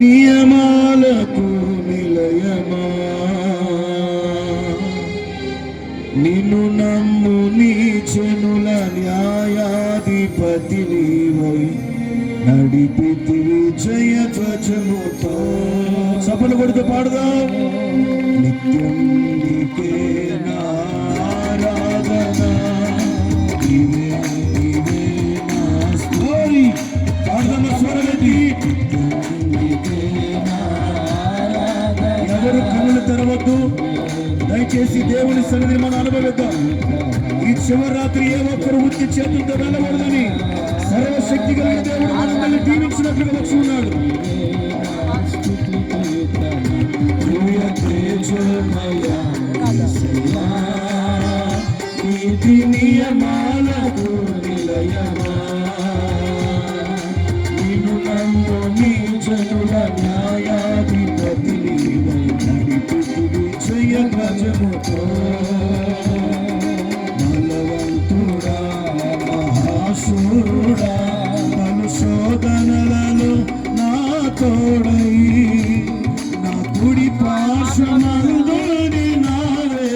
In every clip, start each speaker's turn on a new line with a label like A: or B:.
A: నియమాలకు నిలయమా నిన్ను నమ్ము నీ జనుల న్యాయాధిపతి నీవై నడిపితివి జయ ధ్వజముతో. చప్పలు కొడుతూ పాడుదాం. నిత్యం నీకే నా ఆరాధన, నీవే నీవే నా స్తుతి. పాడుదాం స్వరమెత్తి. ఎవరు కన్నులు తెరవద్దు, దయచేసి దేవుని సన్నిధిని మనం అనుభవిద్దాం. ఈ శివరాత్రి ఏ ఒక్కరు ఉత్తి చేతులతో వెళ్ళకూడదని సర్వశక్తి కలిగిన దేవుడు మనందరినీ దీవించినట్లుగా వచ్చి ఉన్నాడు. నీతి నియమాలకు నిలయమా నిన్ను నమ్ము నీ జనుల న్యాయాధిపతి నీవై నడిపితివి జయ ధ్వజముతో. బలవంతుడా మహాశూరుడా పలు శోధనలలో నా తోడై నా కుడి పార్శ్వమందుని నావే.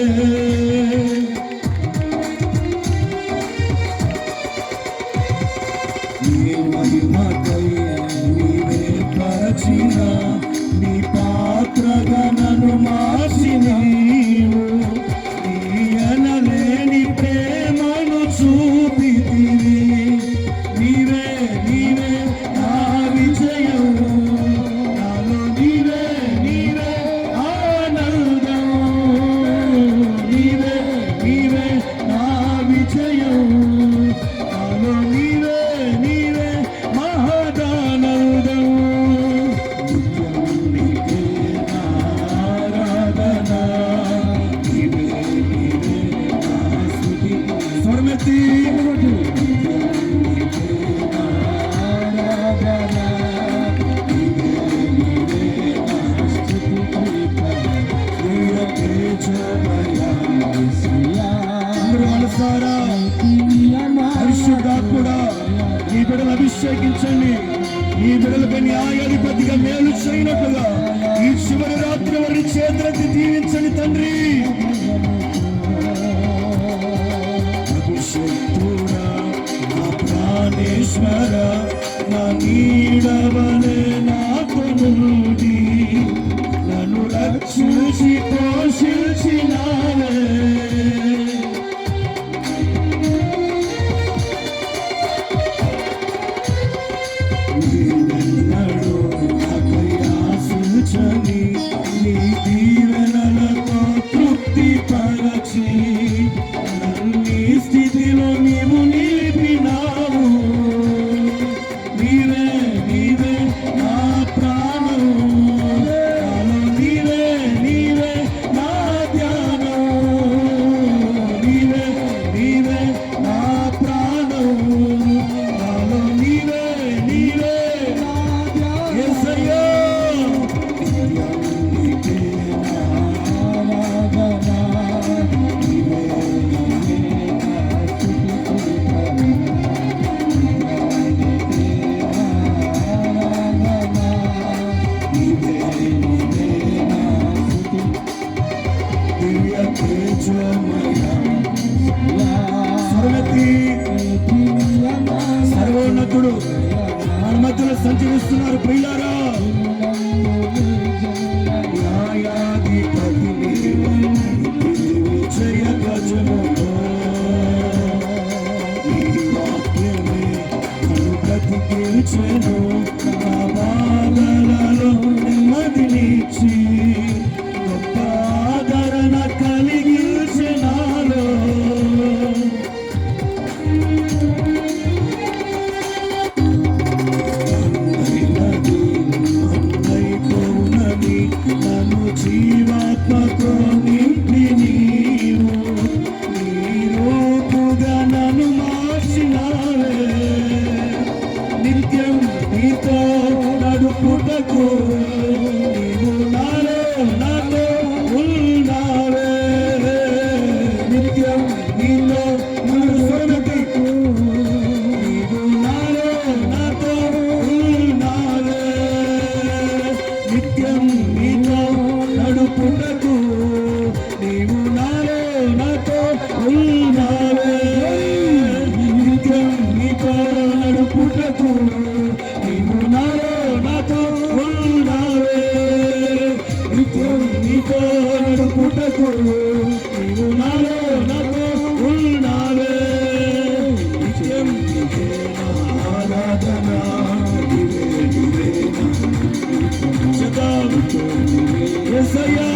A: నీ మహిమకై నీవే పరచిన నీ పాత్రగా నన్ను మార్చి నీవు నీయనలేని ప్రేమను చూపితివి. నీవే నీవే నా విజయం, నాలో నీవే నీవే ఆనందం. నీవే నీవే నా విజయం, నాలో నీవే నీవే మహదానందం. నిత్యం నీకే నా ఆరాధన, నీవే నీవే నా స్తుతి. స్వరమెత్తి. పరిశుద్ధాత్ముడా ఈ బిడ్డలు అభిషేకించండి. ఈ బిడ్డలకు న్యాయాధిపతిగా మేలు చేయనట్లుగా ఈ చివరి రాత్రి వారి చేతులెత్తి దీవించండి తండ్రి. అభిషేక్తుడా నా ప్రాణేశ్వర నా నీడవలే నాకు నుండి నన్ను రక్షించి పోషించినావే. నీ దీవెనలతో తృప్తి పరచి నన్ని స్థితిలో నీవు నిలిపినావు. నీవే నీవే నా ప్రాణం, నాలో నీవే నీవే నా ధ్యానం. నీవే నీవే నా ప్రాణం, నాలో నీవే నీవే నా ధ్యానం. యేసయ్యా సర్వోన్నతుడు మన మధ్యలో సంచరిస్తున్నారు. ప్రియులారా, న్యాయాధిపతి జయ ధ్వజముతో. ఈ వాక్యమే నన్ను బ్రతికించెను, నా బాధలలో నెమ్మదినిచ్చి గొప్ప ఆదరణ కలిగించె నాలో. నన్ను జీవాత్మతో నింపి నీవు నీ రూపుగా నన్ను మార్చినావే. నిత్యం నీతో నడుపుటకు నీవు నాలో నాతో ఉన్నావే. నిత్యం నీలో స్వరమెత్తి. నీవు నాలో నాతో ఉన్నావే. నిత్యం నీతో నడుపుటకు నీవు నాలో నాతో ఉన్నావే. నిత్యం నీతో నడుపుటకు నీవు నాలో నాతో ఉన్నావే. నిత్యం నీతో నడుపుటకు నీవు నాలో నాతో ఉన్నావే. నిత్యం నీకే నా ఆరాధన. యేసయ్యా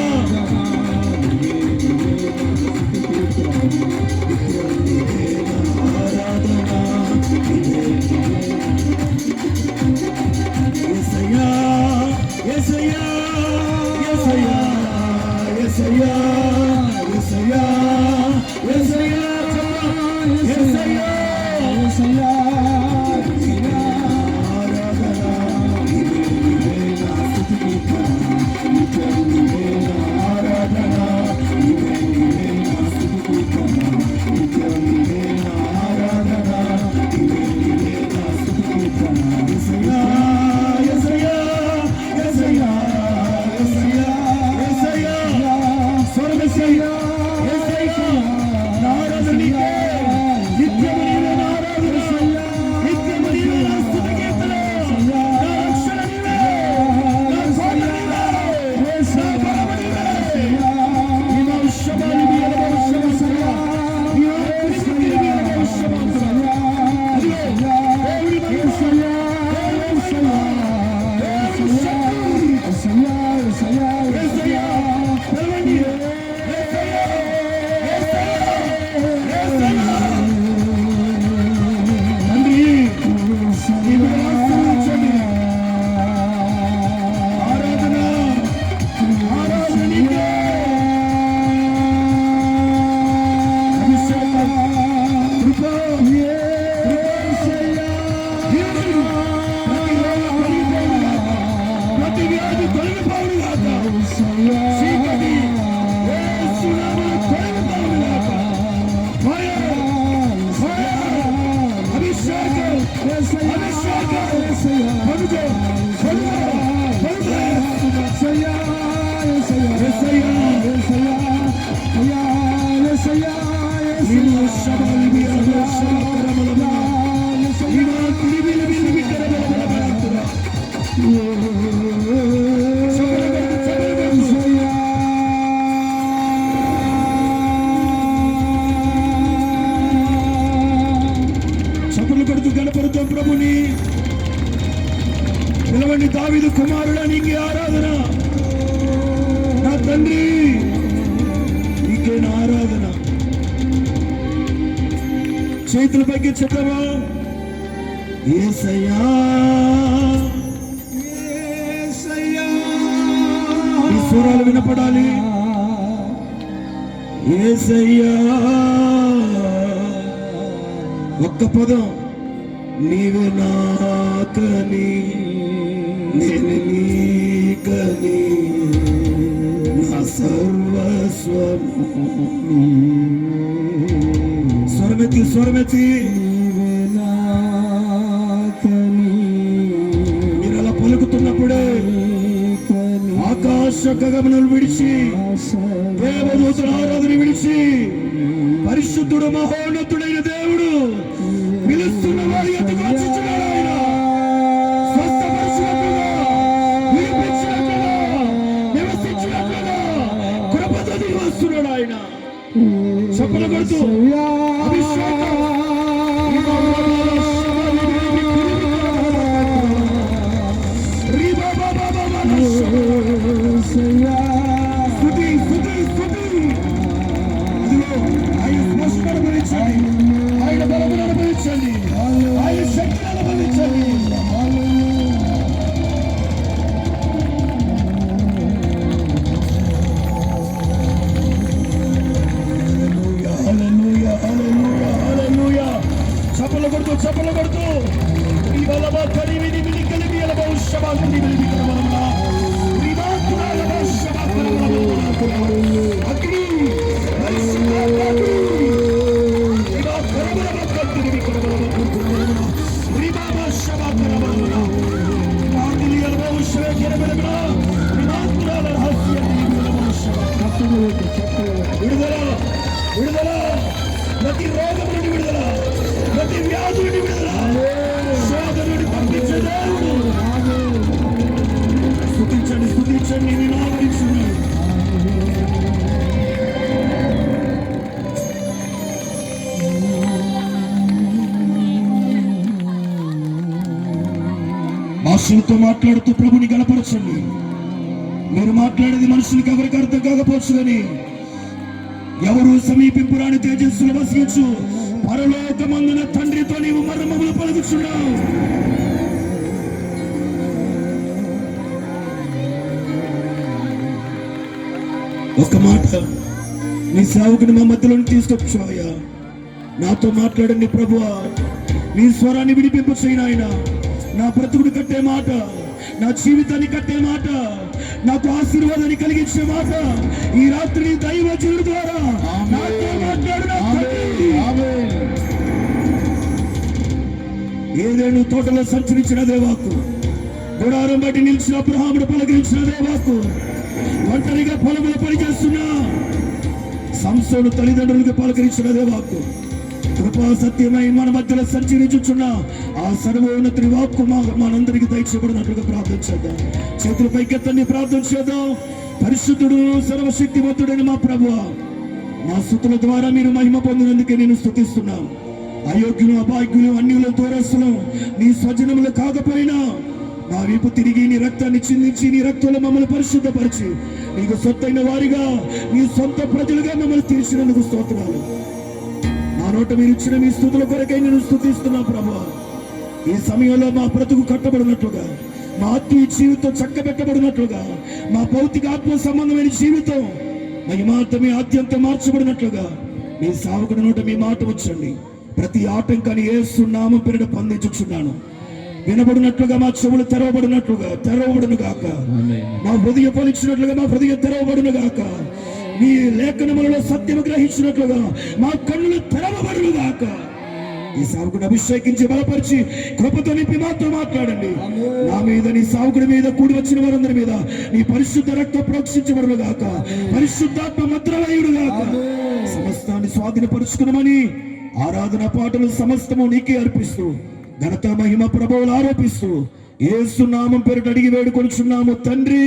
A: ప్రభుని పిలవండి. దావీదు కుమారుడా నీకే ఆరాధన. నా తండ్రి నీకే నా ఆరాధన. చేతుల పైకి చెప్పవా? యేసయ్యా ఈ స్వరాలు వినపడాలి. యేసయ్యా ఒక్క పదం. నీవే నాకని నేను నీకని నా సర్వస్వము. స్వరమెత్తి స్వరమెత్తి మీరు అలా పలుకుతున్నప్పుడే ఆకాశ గగనములు విడిచి దేవదూతల ఆరాధన విడిచి పరిశుద్ధుడు మహోన్నతుడైన దేవుడు పిలుస్తున్న వారి ఎదుగు వచ్చుచున్నాడు. ఆయన స్వస్థపరిచినట్లుగా, విడిపించినట్లుగా, నివసించినట్లుగా కృపతో దిగి వస్తున్నాడు. ఆయన చప్పలు కొడుతూ అభిషేకం స్తుతి స్తుతి స్తుతి. ఆయన స్పష్టత గురించండి, ఆయన బలమును అనుభవించండి, ఆయన శక్తిని అనుభవించండి. హల్లెలూయా హల్లెలూయా హల్లెలూయా. చప్పలు కొడుతూ చప్పలు కొడుతూ ఈ బలమ కలివిని మిలి కలివి అలబౌ శబాని మిలి కలవరమా రివాతుల అలబౌ శబాని విడుదల విడుదల, ప్రతి రోగం నుండి విడుదల, ప్రతి వ్యాధి నుండి విడుదల, శోధ నుండి పంపించే దేవుడు. స్తుతించండి స్తుతించండి, వినాలించండి. భాషలతో మాట్లాడుతూ ప్రభుని గణపరచండి. మీరు మాట్లాడేది మనుషులకు ఎవరికి అర్థం కాకపోవచ్చు, కానీ ఎవరు సమీపింపురాని తేజస్సులు వసించు పరలోకమందున తండ్రితో నీవు మర్మములు పలుకుచున్నావు. ఒక మాట నీ సేవకుని మా మధ్యలోని తీసుకొచ్చావయ్యా. నాతో మాట్లాడండి ప్రభువా. నీ స్వరాన్ని విడిపింపు చేయను ఆయన. నా బ్రతుకుడు కట్టే మాట, నా జీవితాన్ని కట్టే మాట, నాకు ఆశీర్వాదాన్ని కలిగించే మాట ఈ రాత్రి దైవజనుడి ద్వారా నాతో మాట్లాడు. ఏదేను తోటలో సంచరించిన దేవాకు, గుడారం బట్టి నిలిచిన అబ్రహాముడు పలకరించిన దేవాకు, ఒంటరిగా పొలములు పనిచేస్తున్నా సంసోను తల్లిదండ్రులకు పలకరించిన దేవాకు, కృపా సత్యమై మన మధ్యలో సంచరించుచున్న ఆ సర్వోన్నతి వాక్కు మనందరికీ దయచేయబడినట్లుగా ప్రార్థన చేద్దాం. చేతుల పైకెత్తండి, ప్రార్థన చేద్దాం. పరిశుద్ధుడు సర్వశక్తివంతుడైన మా ప్రభువా, మా స్తుతుల ద్వారా మీరు మహిమ పొందినందుకే నేను స్తుతిస్తున్నాను. అయోగ్యులు అభాగ్యులు అన్యుల దూరస్తులు నీ స్వజనములు కాకపోయినా మా వైపు తిరిగి నీ రక్తాన్ని చిందించి నీ రక్తంలో మమ్మల్ని పరిశుద్ధపరిచి నీకు సొత్తైన వారిగా నీ సొంత ప్రజలుగా మమ్మల్ని తీర్చినందుకు స్తోత్రాలు. మా నోట మీరు ఇచ్చిన మీ స్తుతుల కొరకై నేను స్తుతిస్తున్నా ప్రభువా. ఈ సమయంలో మా బ్రతుకు కట్టబడినట్లుగా, మా ఆత్మీయ జీవితం చక్కబెట్టబడినట్లుగా, మా భౌతిక ఆత్మ సంబంధమైన జీవితం మహిమార్థమే ఆద్యంతం మార్చబడినట్లుగా మీ సేవకుడి నోట మీ మాట వచ్చండి. ప్రతి ఆటంకాన్ని యేసు నామం పేరిట పొందించుచున్నాను. వినబడినట్లుగా మా చెవులు తెరవబడును గాక. మా హృదయ పలిచినట్లుగా మా హృదయం తెరవబడును గాక. మీ లేఖనములలో సత్యము గ్రహించినట్లుగా మా కన్నులు తెరవబడును గాక. ఈ సేవకుడిని అభిషేకించి బలపరిచి కృపతో నింపి మాతో మాట్లాడండి. నా మీద, నీ సేవకుడి మీద, కూడి వచ్చిన వారందరి మీద నీ పరిశుద్ధ రక్తం ప్రోక్షించబడును గాక. పరిశుద్ధాత్మ ముద్రవేయుడు గాక. సమస్తాన్ని స్వాధీనపరుచుకున్నామని ఆరాధన పాటలు సమస్తము నీకే అర్పిస్తూ ఘనత మహిమ ప్రభువులు ఆరోపిస్తూ యేసు నామం పేరిట అడిగి వేడుకొనుచున్నాము తండ్రి.